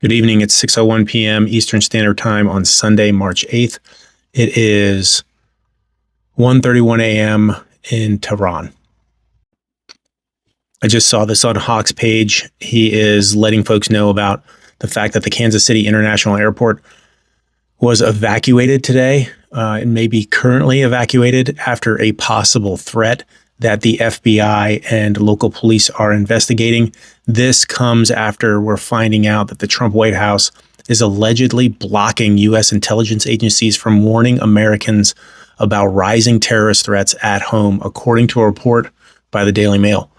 Good evening. It's 6:01 p.m. Eastern Standard Time on Sunday, March 8th. It is 1:31 a.m. in Tehran. I just saw this on Hawk's page. He is letting folks know about the fact that the Kansas City International Airport was evacuated today and may be currently evacuated after a possible threat that the FBI and local police are investigating. This comes after we're finding out that the Trump White House is allegedly blocking U.S. intelligence agencies from warning Americans about rising terrorist threats at home, according to a report by the Daily Mail.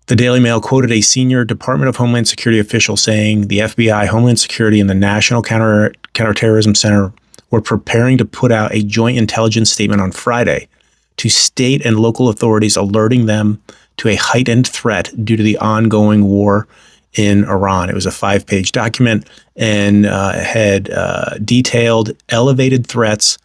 The Daily Mail quoted a senior Department of Homeland Security official saying the FBI, Homeland Security, and the National Counterterrorism Center were preparing to put out a joint intelligence statement on Friday to state and local authorities, alerting them to a heightened threat due to the ongoing war in Iran. It was a 5-page document and had detailed elevated threats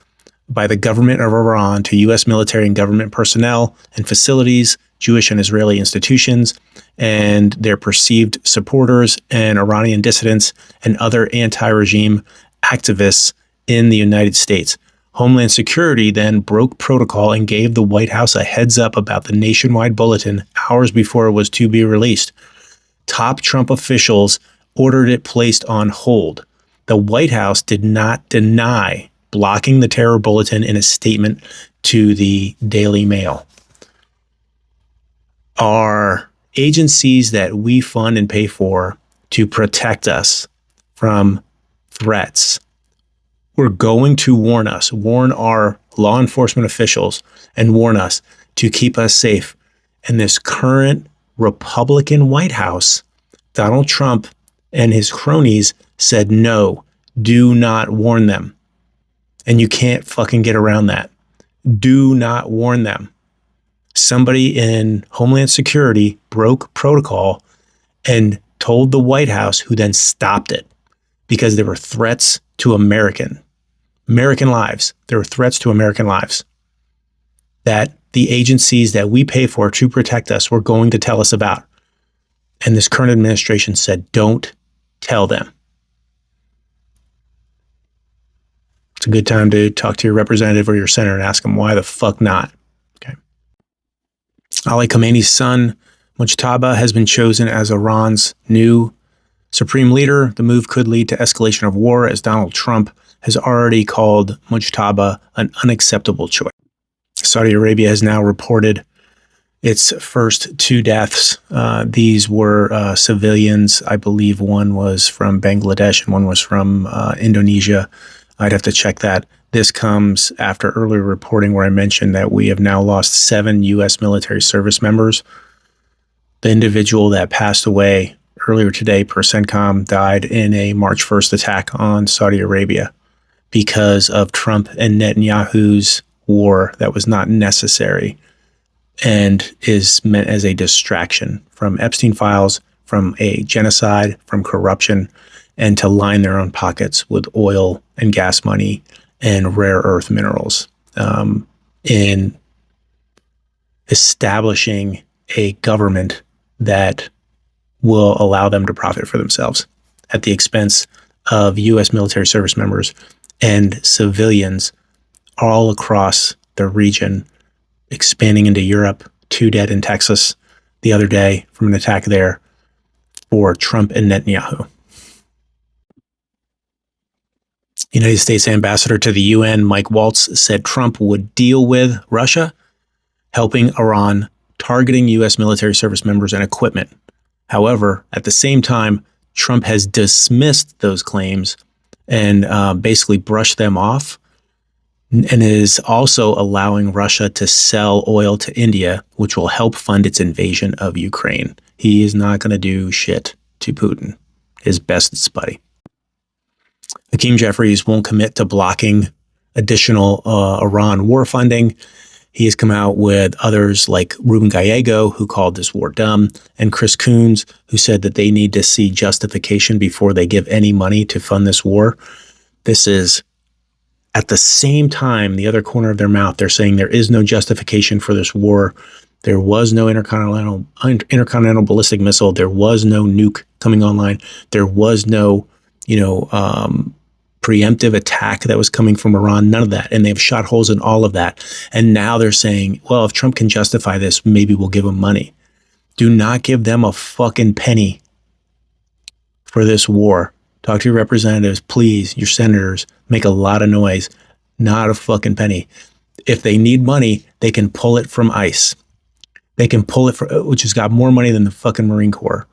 by the government of Iran to U.S. military and government personnel and facilities, Jewish and Israeli institutions, and their perceived supporters and Iranian dissidents and other anti-regime activists in the United States. Homeland Security then broke protocol and gave the White House a heads up about the nationwide bulletin hours before it was to be released. Top Trump officials ordered it placed on hold. The White House did not deny blocking the terror bulletin in a statement to the Daily Mail. Our agencies that we fund and pay for to protect us from threats, we're going to warn our law enforcement officials and warn us to keep us safe. And this current Republican White House, Donald Trump and his cronies said, no, do not warn them. And you can't fucking get around that. Do not warn them. Somebody in Homeland Security broke protocol and told the White House, who then stopped it because there were threats to American lives. There were threats to American lives that the agencies that we pay for to protect us were going to tell us about. And this current administration said, don't tell them. It's a good time to talk to your representative or your senator and ask them why the fuck not. Okay. Ali Khamenei's son, Mujtaba, has been chosen as Iran's new supreme leader. The move could lead to escalation of war, as Donald Trump has already called Mujtaba an unacceptable choice. Saudi Arabia has now reported its first 2 deaths. These were civilians. I believe one was from Bangladesh and one was from Indonesia. I'd have to check that. This comes after earlier reporting where I mentioned that we have now lost 7 U.S. military service members. The individual that passed away earlier today per CENTCOM died in a March 1st attack on Saudi Arabia because of Trump and Netanyahu's war that was not necessary and is meant as a distraction from Epstein files, from a genocide, from corruption, and to line their own pockets with oil and gas money and rare earth minerals in establishing a government that will allow them to profit for themselves at the expense of U.S. military service members and civilians all across the region, expanding into Europe. 2 dead in Texas the other day from an attack there for Trump and Netanyahu. United States Ambassador to the UN, Mike Waltz, said Trump would deal with Russia, helping Iran, targeting U.S. military service members and equipment. However, at the same time, Trump has dismissed those claims and basically brushed them off, and is also allowing Russia to sell oil to India, which will help fund its invasion of Ukraine. He is not going to do shit to Putin, his bestest buddy. Hakeem Jeffries won't commit to blocking additional Iran war funding. He has come out with others like Ruben Gallego, who called this war dumb, and Chris Coons, who said that they need to see justification before they give any money to fund this war. This is, at the same time, the other corner of their mouth, they're saying there is no justification for this war. There was no intercontinental ballistic missile. There was no nuke coming online. There was no, preemptive attack that was coming from Iran. None of that. And they've shot holes in all of that. And now they're saying, well, if Trump can justify this, maybe we'll give him money. Do not give them a fucking penny for this war. Talk to your representatives, please, your senators, make a lot of noise. Not a fucking penny. If they need money, they can pull it from ICE. They can pull it from, which has got more money than the fucking Marine Corps.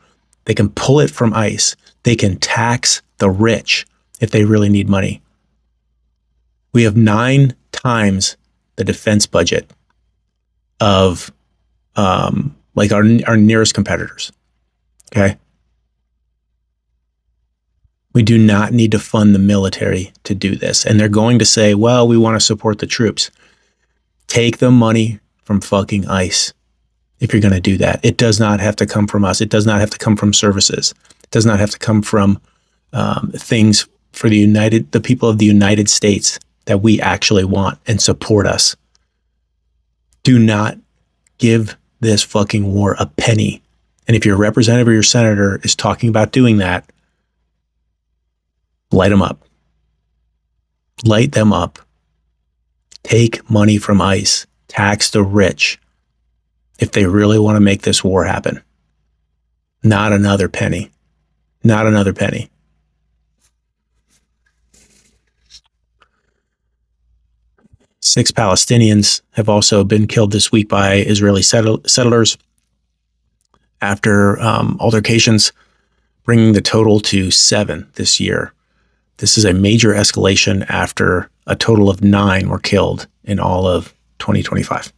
They can pull it from ICE. They can tax the rich if they really need money. We have 9 times the defense budget of like our nearest competitors. Okay. We do not need to fund the military to do this. And they're going to say, well, we want to support the troops. Take the money from fucking ICE if you're going to do that. It does not have to come from us. It does not have to come from services. It does not have to come from things for the people of the United States that we actually want and support us. Do not give this fucking war a penny. And if your representative or your senator is talking about doing that, light them up. Light them up. Take money from ICE. Tax the rich if they really want to make this war happen. Not another penny. Not another penny. Six Palestinians have also been killed this week by Israeli settlers after altercations, bringing the total to 7 this year. This is a major escalation after a total of 9 were killed in all of 2025.